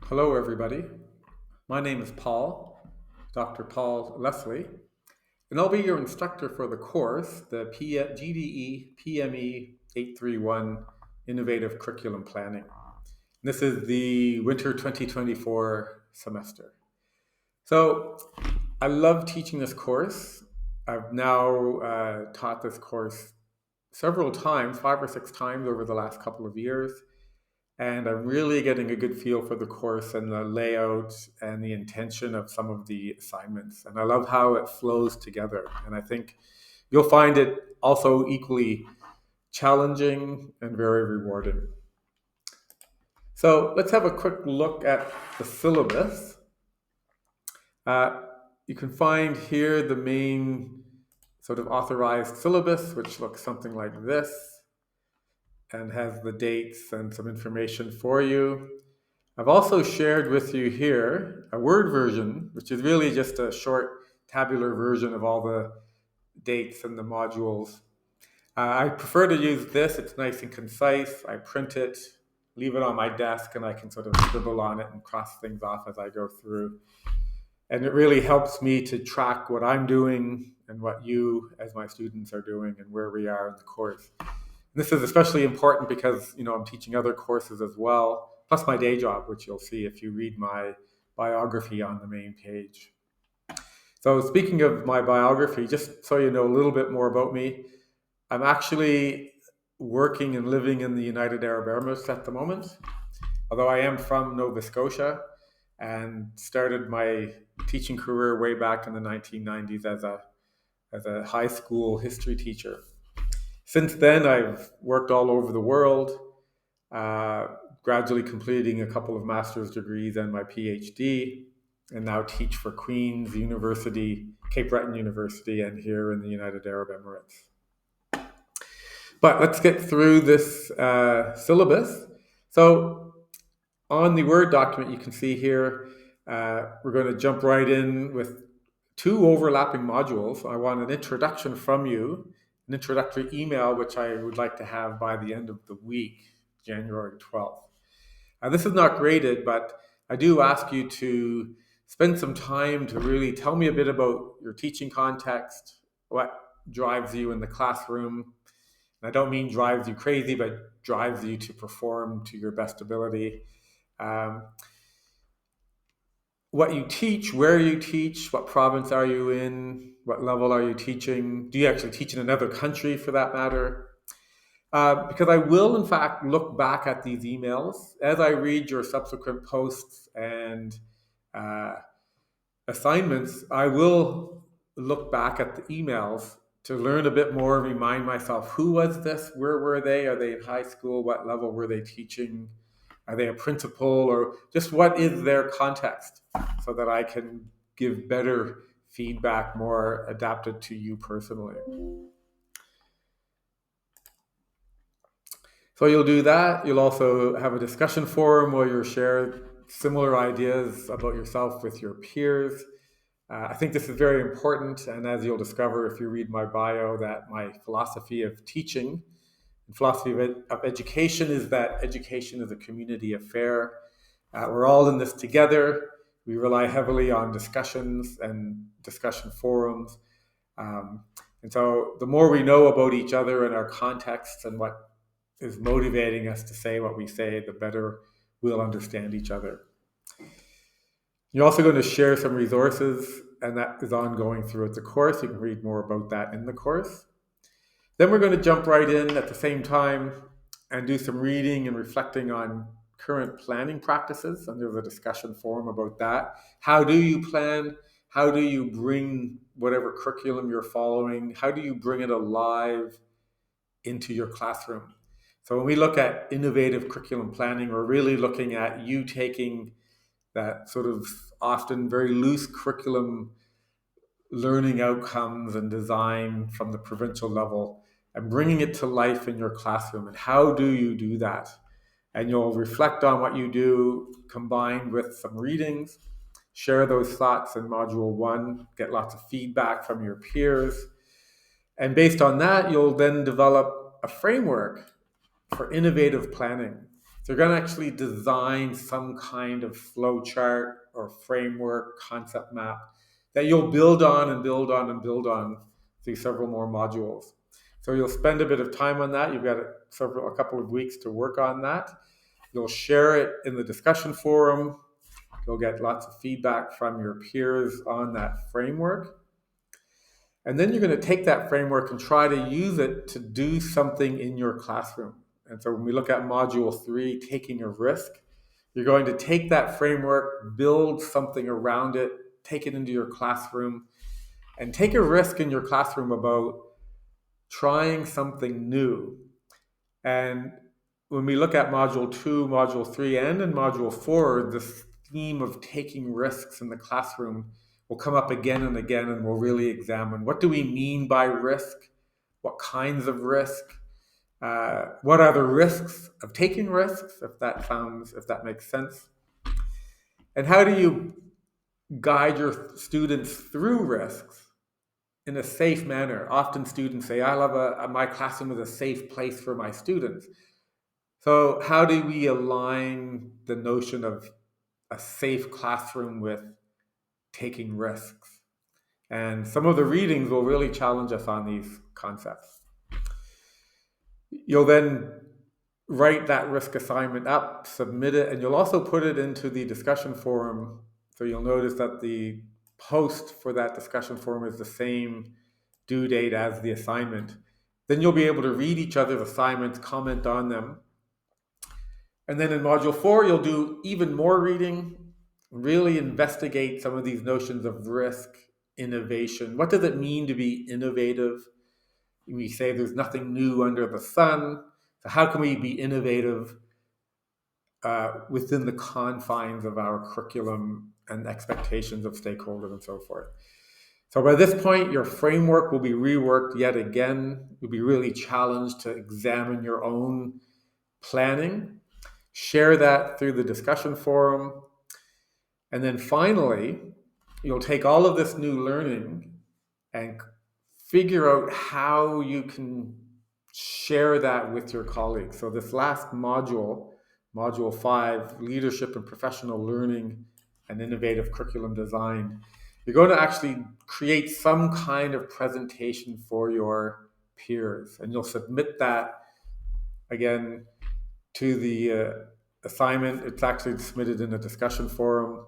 Hello, everybody. My name is Paul, Dr. Paul Leslie, and I'll be your instructor for the course, the GDE PME 831 Innovative Curriculum Planning. This is the winter 2024 semester. So I love teaching this course. I've now taught this course several times, 5 or 6 times over the last couple of years. And I'm really getting a good feel for the course and the layout and the intention of some of the assignments. And I love how it flows together. And I think you'll find it also equally challenging and very rewarding. So let's have a quick look at the syllabus. You can find here the main sort of authorized syllabus, which looks something like this and has the dates and some information for you. I've also shared with you here a Word version, which is really just a short tabular version of all the dates and the modules. I prefer to use this. It's nice and concise. I print it, leave it on my desk, and I can sort of scribble on it and cross things off as I go through. And it really helps me to track what I'm doing and what you as my students are doing and where we are in the course. This is especially important because, I'm teaching other courses as well, plus my day job, which you'll see if you read my biography on the main page. So speaking of my biography, just so you know a little bit more about me, I'm actually working and living in the United Arab Emirates at the moment, although I am from Nova Scotia and started my teaching career way back in the 1990s as a high school history teacher. Since then, I've worked all over the world, gradually completing a couple of master's degrees and my PhD, and now teach for Queen's University, Cape Breton University, and here in the United Arab Emirates. But let's get through this syllabus. So on the Word document, you can see here, we're going to jump right in with two overlapping modules. I want an introduction from you, an introductory email, which I would like to have by the end of the week, January 12th. This is not graded, but I do ask you to spend some time to really tell me a bit about your teaching context, what drives you in the classroom. And I don't mean drives you crazy, but drives you to perform to your best ability. What you teach, where you teach, what province are you in, what level are you teaching? Do you actually teach in another country for that matter? Because I will, in fact, look back at these emails as I read your subsequent posts and assignments. I will look back at the emails to learn a bit more, remind myself, who was this? Where were they? Are they in high school? What level were they teaching? Are they a principal? Or just what is their context so that I can give better feedback, more adapted to you personally. So you'll do that. You'll also have a discussion forum where you'll share similar ideas about yourself with your peers. I think this is very important, and as you'll discover if you read my bio, that my philosophy of teaching and philosophy of education is that education is a community affair. We're all in this together. We rely heavily on discussions and discussion forums. And so the more we know about each other and our contexts and what is motivating us to say what we say, the better we'll understand each other. You're also going to share some resources, and that is ongoing throughout the course. You can read more about that in the course. Then we're going to jump right in at the same time and do some reading and reflecting on current planning practices. And there's a discussion forum about that. How do you plan? How do you bring whatever curriculum you're following? How do you bring it alive into your classroom? So when we look at innovative curriculum planning, we're really looking at you taking that sort of often very loose curriculum learning outcomes and design from the provincial level and bringing it to life in your classroom. And how do you do that? And you'll reflect on what you do combined with some readings, share those thoughts in module 1, get lots of feedback from your peers. And based on that, you'll then develop a framework for innovative planning. they're going to actually design some kind of flow chart or framework, concept map that you'll build on and build on and build on through several more modules. So you'll spend a bit of time on that. You've got a couple of weeks to work on that. You'll share it in the discussion forum. You'll get lots of feedback from your peers on that framework. And then you're going to take that framework and try to use it to do something in your classroom. And so when we look at module 3, taking a risk, you're going to take that framework, build something around it, take it into your classroom, and take a risk in your classroom about trying something new. And when we look at module 2, module 3, and in module 4, this theme of taking risks in the classroom will come up again and again, and we'll really examine what do we mean by risk, what kinds of risk, what are the risks of taking risks, if that makes sense, and how do you guide your students through risks in a safe manner. Often students say, I love my classroom is a safe place for my students. So how do we align the notion of a safe classroom with taking risks? And some of the readings will really challenge us on these concepts. You'll then write that risk assignment up, submit it, and you'll also put it into the discussion forum. So you'll notice that the post for that discussion forum is the same due date as the assignment. Then you'll be able to read each other's assignments, comment on them. And then in module 4, you'll do even more reading, really investigate some of these notions of risk, innovation. What does it mean to be innovative? We say there's nothing new under the sun. So how can we be innovative within the confines of our curriculum and expectations of stakeholders and so forth? So by this point, your framework will be reworked yet again. You'll be really challenged to examine your own planning, share that through the discussion forum, and then finally, you'll take all of this new learning and figure out how you can share that with your colleagues. So this last module, module 5, leadership and professional learning and innovative curriculum design, you're going to actually create some kind of presentation for your peers, and you'll submit that again to the assignment. It's actually submitted in a discussion forum,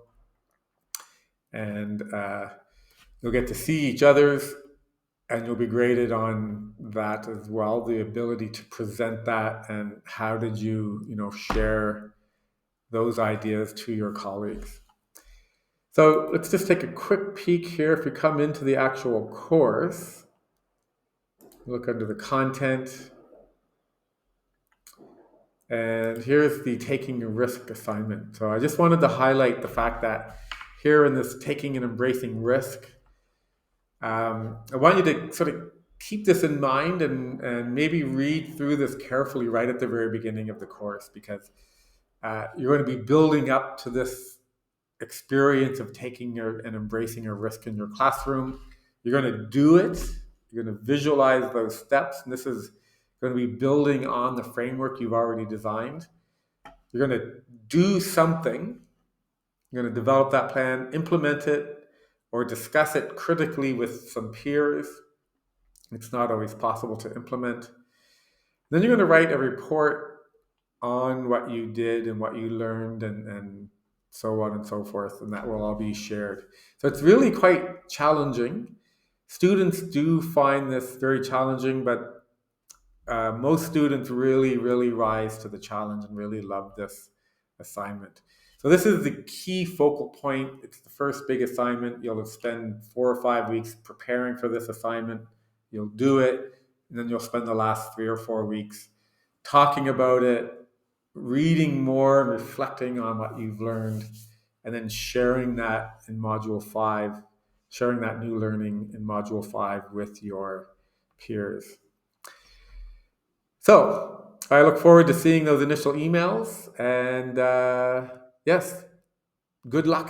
and you'll get to see each other's, and you'll be graded on that as well, the ability to present that and how did you share those ideas to your colleagues. So let's just take a quick peek here. If you come into the actual course, look under the content, and here's the taking a risk assignment. So I just wanted to highlight the fact that here in this taking and embracing risk, I want you to sort of keep this in mind and maybe read through this carefully right at the very beginning of the course, because you're going to be building up to this experience of taking and embracing a risk in your classroom. You're going to do it. You're going to visualize those steps, and this is going to be building on the framework you've already designed. You're going to do something. You're going to develop that plan, implement it, or discuss it critically with some peers. It's not always possible to implement. Then you're going to write a report on what you did and what you learned and so on and so forth, and that will all be shared. So it's really quite challenging. Students do find this very challenging, but most students really, really rise to the challenge and really love this assignment. So this is the key focal point. It's the first big assignment. You'll spend 4 or 5 weeks preparing for this assignment. You'll do it, and then you'll spend the last 3 or 4 weeks talking about it, reading more, reflecting on what you've learned, and then sharing that in module 5, sharing that new learning in module 5 with your peers. So I look forward to seeing those initial emails, and yes, good luck.